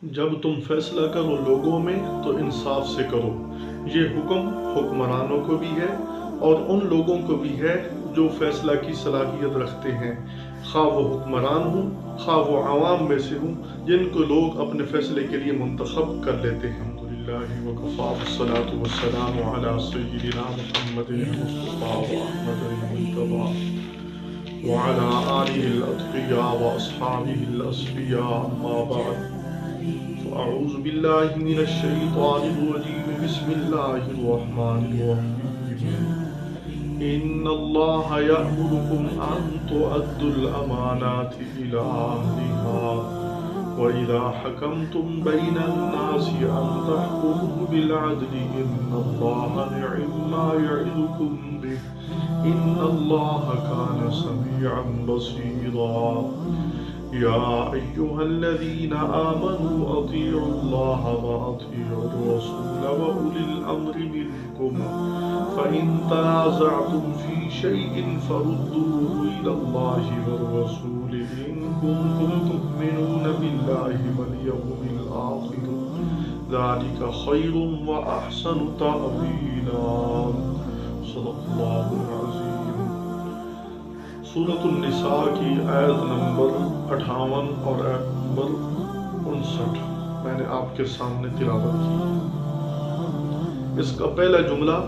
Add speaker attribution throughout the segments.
Speaker 1: جب تم فیصلہ کرو لوگوں میں تو انصاف سے کرو۔ یہ حکم حکمرانوں کو بھی ہے اور ان لوگوں کو بھی ہے جو فیصلہ کی صلاحیت رکھتے ہیں، خواہ وہ حکمران ہوں خواہ وہ عوام میں سے ہوں جن کو لوگ اپنے فیصلے کے لیے منتخب کر لیتے ہیں۔ الحمدللہ وکفیٰ والصلاۃ والسلام علی سیدنا محمد المصطفیٰ واحمد المجتبیٰ وعلی آلہ الاتقیاء واصحابہ الاصفیاء، اما بعد فاعوذ باللہ من الشیطان الرجیم، بسم اللہ الرحمن الرحیم۔ ان اللہ یأمرکم ان تؤدوا الامانات الی اہلها وَإِذَا حَكَمْتُمْ بَيْنَ النَّاسِ أَن تَحْكُمُوا بِالْعَدْلِ إِنَّ اللَّهَ نِعِمَّا يَعِظُكُمْ بِهِ إِنَّ اللَّهَ كَانَ سَمِيعًا بَصِيرًا۔ يَا أَيُّهَا الَّذِينَ آمَنُوا أَطِيعُوا اللَّهَ وَأَطِيعُوا الرَّسُولَ وَأُولِي الْأَمْرِ مِنكُمْ فَإِن تَنَازَعْتُمْ فِي شَيْءٍ فَرُدُّوهُ إِلَى اللَّهِ وَالرَّسُولِ إِن كُنتُمْ تُؤْمِنُونَ بِاللَّهِ وَالْيَوْمِ الْآخِرِ ذَلِكَ خَيْرٌ وَأَحْسَنُ تَأْوِيلًا۔ صدق اللہ العظیم۔ سورۃ النساء کی آیت نمبر 58 اور آیت نمبر 59 میں نے آپ کے سامنے تلاوت کی۔ اس کا پہلا جملہ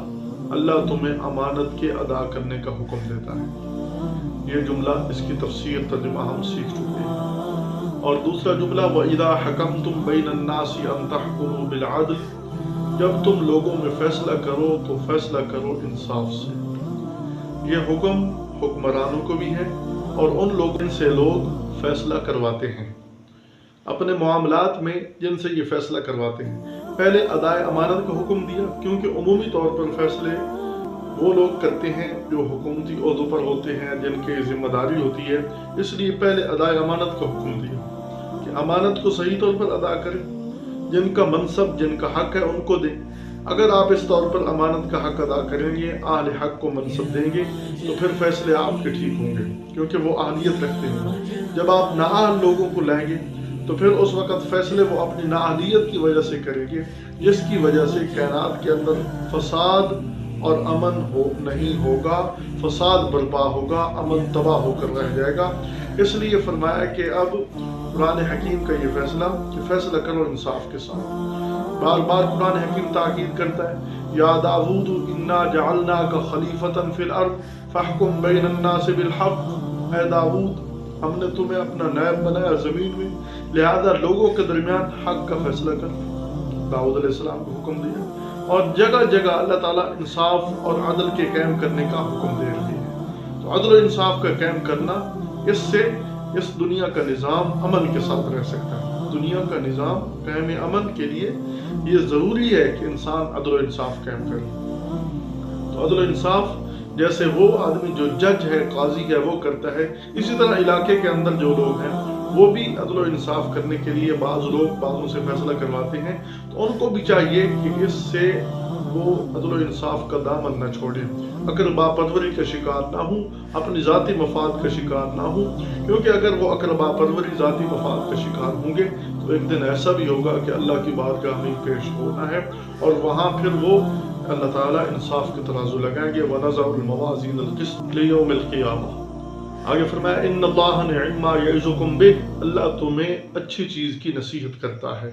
Speaker 1: اللہ تمہیں امانت کے ادا کرنے کا حکم دیتا ہے، یہ جملہ اس کی تفسیر ترجمہ ہم سیکھ چکے ہیں۔ اور دوسرا جملہ وَإِذَا حَكَمْتُمْ بَيْنَ النَّاسِ أَن تَحْكُمُوا بِالْعَدْلِ، جب تم لوگوں میں فیصلہ کرو تو فیصلہ کرو انصاف سے۔ یہ حکم حکمرانوں کو بھی ہے اور ان لوگوں سے لوگ فیصلہ کرواتے ہیں اپنے معاملات میں جن سے یہ فیصلہ کرواتے ہیں۔ پہلے ادائے امانت کا حکم دیا، کیونکہ عمومی طور پر فیصلے وہ لوگ کرتے ہیں جو حکومتی عہدوں پر ہوتے ہیں، جن کی ذمہ داری ہوتی ہے، اس لیے پہلے ادائے امانت کا حکم دیا کہ امانت کو صحیح طور پر ادا کریں، جن کا منصب جن کا حق ہے ان کو دیں۔ اگر آپ اس طور پر امانت کا حق ادا کریں گے، اہل حق کو منصب دیں گے، تو پھر فیصلے آپ کے ٹھیک ہوں گے، کیونکہ وہ اہلیت رکھتے ہیں۔ جب آپ نااہل لوگوں کو لائیں گے تو پھر اس وقت فیصلے وہ اپنی نااہلیت کی وجہ سے کریں گے، جس کی وجہ سے کائنات کے اندر فساد اور امن نہیں ہوگا، فساد برپا ہوگا، امن تباہ ہو کر رہ جائے گا۔ اس لیے فرمایا کہ اب قرآن حکیم کا یہ فیصلہ کہ فیصلہ کرو انصاف کے ساتھ۔ بار بار قرآن حکیم تاکید کرتا ہے، یا داؤد انا جعلناک خلیفۃ فی الارض فاحکم بین الناس بالحق۔ اے داؤد، ہم نے تمہیں اپنا نائب بنایا زمین میں، لہذا لوگوں کے درمیان حق کا فیصلہ کر۔ داؤد علیہ السلام کو حکم دیا، اور جگہ جگہ اللہ تعالیٰ انصاف اور عدل کے قائم کرنے کا حکم دے رہے ہیں۔ تو عدل و انصاف کا قائم کرنا، اس سے اس دنیا کا نظام امن کے ساتھ رہ سکتا ہے۔ دنیا کا نظام قائم امن کے لیے یہ ضروری ہے کہ انسان عدل و انصاف قائم کرے۔ تو عدل و انصاف جیسے وہ آدمی جو جج ہے، قاضی ہے، وہ کرتا ہے، اسی طرح علاقے کے اندر جو لوگ ہیں وہ بھی عدل و انصاف کرنے کے لیے بعض لوگ بعضوں سے فیصلہ کرواتے ہیں، تو ان کو بھی چاہیے کہ اس سے وہ عدل و انصاف کا دامن نہ چھوڑیں، اقربا پروری کا شکار نہ ہوں، اپنی ذاتی مفاد کا شکار نہ ہوں، کیونکہ اگر وہ اقربا پروری ذاتی مفاد کا شکار ہوں گے تو ایک دن ایسا بھی ہوگا کہ اللہ کی بارگاہ میں پیش ہونا ہے، اور وہاں پھر وہ اللہ تعالیٰ انصاف کے ترازو لگائیں گے۔ وَنَضَعُ الْمَوَازِينَ الْقِسْطَ لِيَوْمِ الْقِيَامَةِ۔ آگے فرمایا ان اللہ نعمَّا یعظکم بہ، اللہ تمہیں اچھی چیز کی نصیحت کرتا ہے۔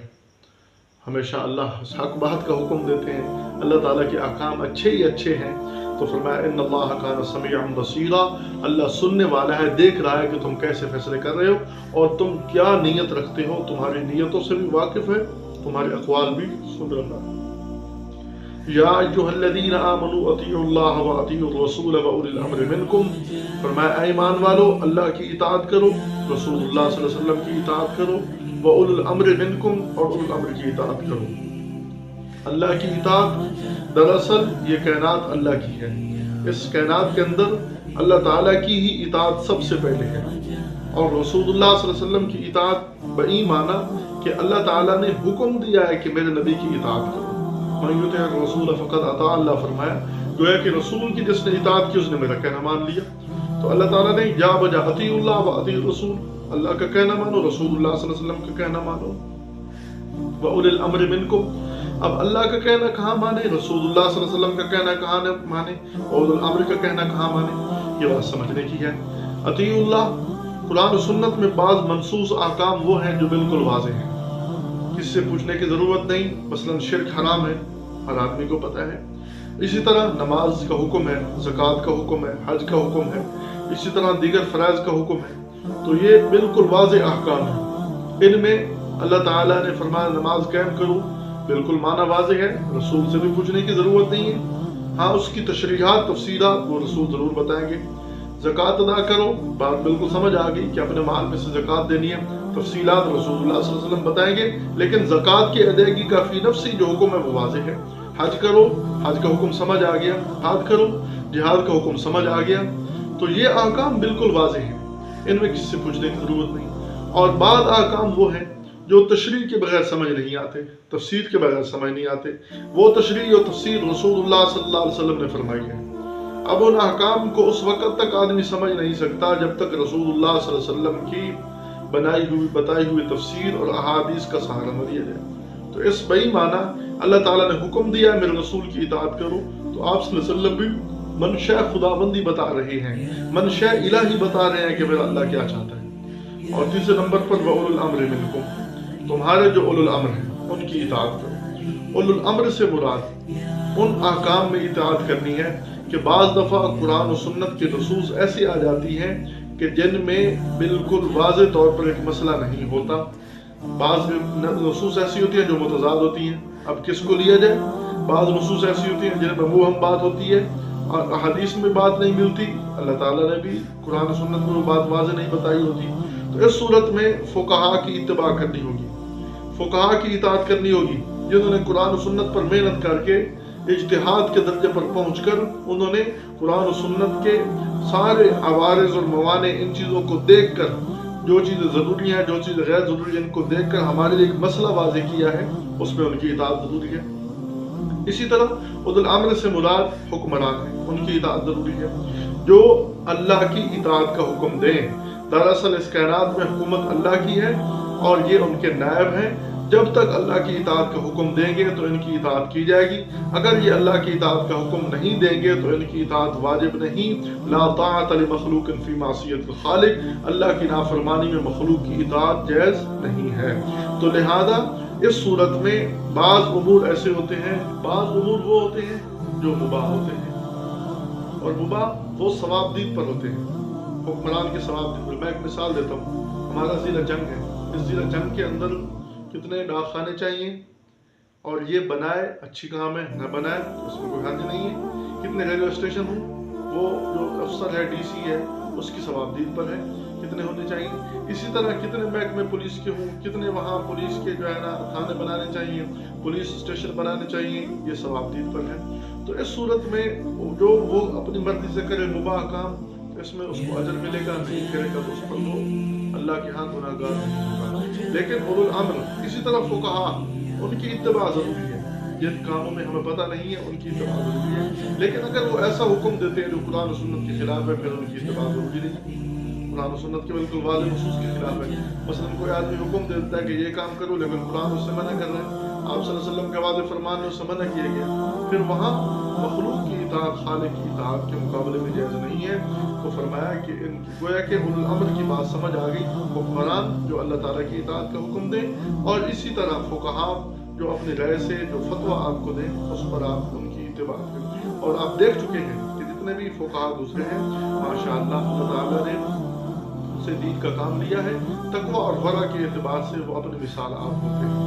Speaker 1: ہمیشہ اللہ حق بات کا حکم دیتے ہیں، اللہ تعالیٰ کے احکام اچھے ہی اچھے ہیں۔ تو فرمایا ان اللہ کان سمیعا بصیرا، اللہ سننے والا ہے، دیکھ رہا ہے کہ تم کیسے فیصلے کر رہے ہو اور تم کیا نیت رکھتے ہو، تمہاری نیتوں سے بھی واقف ہے، تمہارے اقوال بھی سن رہا ہے۔ یا ایھا الذین آمنوا اطیعوا اللہ واطیعوا الرسول واولی الامر منکم، فرمایا اے ایمان والو، اللہ کی اطاعت کرو، رسول اللہ صلی اللہ علیہ وسلم کی اطاعت کرو، واولی الامر منکم، اور اولو الامر کی اطاعت کرو۔ اللہ کی اطاعت، دراصل یہ کائنات اللہ کی ہے، اس کائنات کے اندر اللہ تعالیٰ کی ہی اطاعت سب سے پہلے ہے، اور رسول اللہ صلی اللہ علیہ وسلم کی اطاعت بئی معنی کہ اللہ تعالیٰ نے حکم دیا ہے کہ میرے نبی کی اطاعت کرو۔ من یطع الرسول فقد اطاع اللہ، فرمایا گویا کہ رسول کی جس نے اطاعت کی اس نے میرا کہنا مان لیا۔ تو اللہ تعالیٰ نے جا بجا اطیعوا اللہ واطیعوا الرسول، اللہ کا کہنا مانو، رسول اللہ صلی اللہ علیہ وسلم کا کہنا مانو۔ वउलिल अम्रि मिनकुम। अब अल्लाह का कहना कहाँ माने, रसूलुल्लाह सल्लल्लाहु अलैहि वसल्लम का कहना कहाँ माने, उलुल अम्र का कहना कहाँ माने, ये बात समझने की है। अतीउल्लाह, कुरान और सुन्नत में बाज़ मनसूस अहकाम वो हैं जो बिल्कुल वाज़ेह हैं, किससे पूछने की ज़रूरत नहीं। मसलन शिर्क हराम है, हर आदमी को पता है। इसी तरह नमाज का हुक्म है, ज़कात का हुक्म है, हज का हुक्म है, इसी तरह दीगर फ़राइज़ का हुक्म है। तो ये बिल्कुल वाज़ेह अहकाम है। इनमें अल्लाह ताला ने फरमाया नमाज कायम करो, बिल्कुल माना वाज़ेह है, रसूल से भी पूछने की ज़रूरत नहीं है। हाँ, उसकी तशरीहात तफसीलात वो रसूल ज़रूर बताएंगे। ज़कात अदा करो, बात बिल्कुल समझ आ गई कि अपने माल में से ज़कात देनी है, तफसीलात रसूलुल्लाह सल्लल्लाहु अलैहि वसल्लम बताएंगे। लेकिन ज़कात की अदायगी का फी नफ्सी जो हुक्म है वो वाज़ेह है। हज करो, हज का हुक्म समझ आ गया। जिहाद करो, जिहाद का हुक्म समझ आ गया। तो ये अहकाम बिल्कुल वाज़ेह है, इनमें किससे पूछने की ज़रूरत नहीं। और बाद अहकाम वो हैं जो तशरीह के बगैर समझ नहीं आते, तफसीर के बगैर समझ नहीं आते। वो तशरीह और तफसीर रसूलुल्लाह सल्लल्लाहु अलैहि वसल्लम ने फरमाई है। अब उन अहकाम को उस वक़्त तक आदमी समझ नहीं सकता जब तक रसूलुल्लाह सल्लल्लाहु अलैहि वसल्लम की बनाई हुई बताई हुई तफसीर और अहादीस का सहारा न लिया जाए। तो इस बई माना अल्लाह ताला ने हुक्म दिया मेरे रसूल की इताअत करो, तो आप सल्लल्लाहु अलैहि वसल्लम भी मनशा खुदाबंदी बता रहे हैं, मनशा इलाही बता रहे हैं कि मेरा अल्लाह क्या चाहता है। और तीसरे नंबर पर वउलुल अम्रि मिनकुम, तुम्हारे जो उलुल अम्र हैं उनकी इताअत करो। उलुल अम्र से मुराद उन अहकाम में इताअत करनी है कि बाज़ दफ़ा कुरान और सुन्नत के नसूस ऐसी आ जाती हैं कि जिनमें बिल्कुल वाज़ेह तौर पर एक मसला नहीं होता। बाज़ नसूस ऐसी होती हैं जो मुतज़ाद होती हैं, अब किसको लिया जाए। बाज़ नसूस ऐसी होती हैं जिनमें मुबहम बात होती है और हदीस में बात नहीं मिलती, अल्लाह ताला ने भी कुरान और सुन्नत में वो बात वाज़ेह नहीं बताई होती। तो इस सूरत में फुक़हा की इत्तिबा करनी होगी, फुक़हा की इताअत करनी होगी, जिन्होंने कुरान और सुन्नत पर मेहनत करके इज्तिहाद के दर्जे पर पहुंचकर उन्होंने कुरान और सुन्नत के सारे अवारिज़ और मवाने इन चीज़ों को देखकर, जो चीज़ें ज़रूरी हैं जो चीज़ें गैर ज़रूरी हैं, इनको देखकर हमारे लिए एक मसला वाज़ेह किया है, उसमें उनकी इताअत ज़रूरी है। इसी तरह उलुल अम्र से मुराद हुक्मरान है, उनकी इताअत ज़रूरी है, जो अल्लाह की इताअत का हुक्म दें। दरअसल इस कायनात में हुकूमत अल्लाह की है और ये उनके नायब हैं। जब तक अल्लाह की इताअत का हुक्म देंगे तो इनकी इताअत की जाएगी, अगर ये अल्लाह की इताअत का हुक्म नहीं देंगे तो इनकी इताअत वाजिब नहीं। ला ताअत लि मखलूकिन फी मासियतिल खालिक, अल्लाह की नाफरमानी में मखलूक की इताअत जायज़ नहीं है। तो लिहाजा इस सूरत में बाज़ उमूर ऐसे होते हैं, बाज़ उमूर वो होते हैं जो मुबाह होते हैं और मुबाह वो सवाबदीद पर होते हैं, हुक्मरान के सवाबदीद पर। मैं एक मिसाल देता हूँ, हमारा ज़िला जंग है, इस ज़िला जंग के अंदर कितने डाकखाने चाहिए और ये बनाए अच्छी काम है, न बनाए तो उसमें कोई हर्ज नहीं है। कितने रेलवे स्टेशन हो, वो जो अफसर है डीसी है उसकी सवाबदीद पर है, कितने होने चाहिए। इसी तरह कितने महकमे पुलिस के हों, कितने वहाँ पुलिस के जो है ना थाने बनाने चाहिए, पुलिस स्टेशन बनाने चाहिए, ये सवाबदीद पर है। तो इस सूरत में जो वो अपनी मर्जी से करे मुबाह काम, तो इसमें उसको अजर मिलेगा, नहीं करेगा तो उस पर वो अल्लाह के हाथ गुनाहगार नहीं होगा। लेकिन उलुल अम्र, इसी तरह फुक़हा, उनकी इत्तिबा ज़रूरी है। जिन कामों में हमें पता नहीं है उनकी इत्तिबा ज़रूरी है, लेकिन अगर वो ऐसा हुक्म देते हैं जो कुरान और सुन्नत के खिलाफ है, फिर उनकी इत्तिबा ज़रूरी नहीं। कुरान और सुन्नत के बिल्कुल वाज़ेह नसूस के खिलाफ है। मसलन कोई आदमी हुक्म देता है कि ये काम करो, लेकिन कुरान उससे मना कर रहा है, आप सल्लल्लाहु अलैहि वसल्लम के वाज़ेह फरमान में उससे मना किया गया, फिर वहाँ मखलूक की इताअत खालिक की इताअत के मुकाबले में जायज़ नहीं है। तो फरमाया कि गोया के उलुल अम्र की बात समझ आ गई, हुक्मरान जो अल्लाह ताला की इताअत का हुक्म दें, और इसी तरह फुक़हा जो अपनी राय से जो फतवा आपको दें उस पर आप उनकी इत्तिबा करें। और आप देख चुके हैं कि जितने भी फुक़हा गुज़रे हैं माशाअल्लाह अल्लाह ताला ने उनसे दीन का काम लिया है, तक़वा और वरा के एतबार से वो अपनी मिसाल आप होते हैं,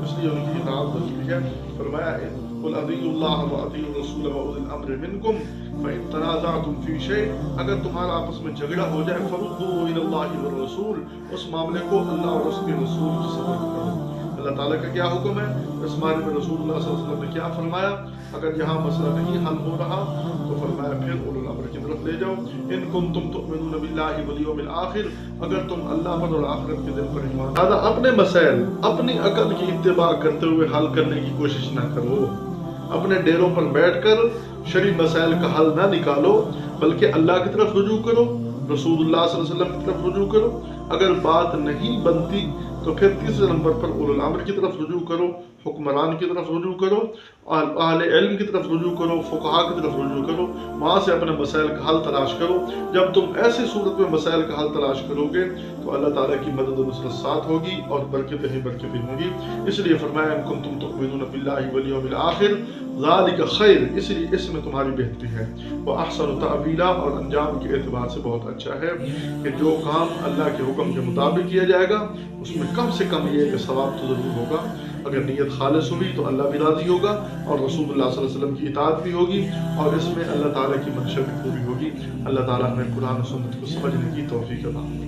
Speaker 1: इसलिए उनकी इताअत ज़रूरी है। फरमाया कुल अतीउल्लाह व अतीउर रसूल व उलिल अम्रि मिनकुम फ़इन तनाज़अतुम फ़ी शै, अगर तुम्हारा आपस में झगड़ा हो जाए फ़रुद्दूहु इलल्लाहि व रसूल, उस मामले को अल्लाह और उसके रसूल की सपोर्ट करो। अल्लाह ताला का क्या हुक्म है, इस बारे में रसूलुल्लाह सल्लल्लाहु अलैहि वसल्लम ने क्या फरमाया। अगर यहाँ मसला नहीं हल हो रहा तो फरमाया फिर उलुल अम्र की तरफ ले जाओ। इन कुंतुम तुमिनून बिल्लाहि वल यौमिल आखिर, अगर तुम अल्लाह पर और आखिरत के दिन पर ईमान। दादा अपने मसाइल अपनी अकल की इत्तिबा करते हुए हल करने की कोशिश ना करो, अपने डेरों पर बैठकर शरई मसाइल का हल ना निकालो, बल्कि अल्लाह की तरफ रुजू करो, रसूलुल्लाह सल्लल्लाहु अलैहि वसल्लम की तरफ रुजू करो। अगर बात नहीं बनती تو پھر تیسرے نمبر پر اولو الامر کی طرف رجوع کرو، حکمران کی طرف رجوع کرو، اہل علم کی طرف رجوع کرو، فقہا کی طرف رجوع کرو، وہاں سے اپنے مسائل کا حل تلاش کرو۔ جب تم ایسی صورت میں مسائل کا حل تلاش کرو گے تو اللہ تعالیٰ کی مدد و نصرت ساتھ ہوگی اور برکتیں ہی برکتیں ہوں گی۔ اس لیے فرمایا ان کنتم تؤمنون باللہ والیوم الآخر ذالک خیر، اس لیے اس میں تمہاری بہتری ہے، وہ احسن تعویلا، اور انجام کے اعتبار سے بہت اچھا ہے کہ جو کام اللہ کے حکم کے مطابق کیا جائے گا اس میں کم سے کم یہ کہ ثواب تو ضرور ہوگا۔ اگر نیت خالص ہوئی تو اللہ بھی راضی ہوگا اور رسول اللہ صلی اللہ علیہ وسلم کی اطاعت بھی ہوگی، اور اس میں اللہ تعالیٰ کی منشا بھی پوری ہوگی۔ اللہ تعالیٰ ہمیں قرآن و سنت کو سمجھنے کی توفیق عطا فرمائے۔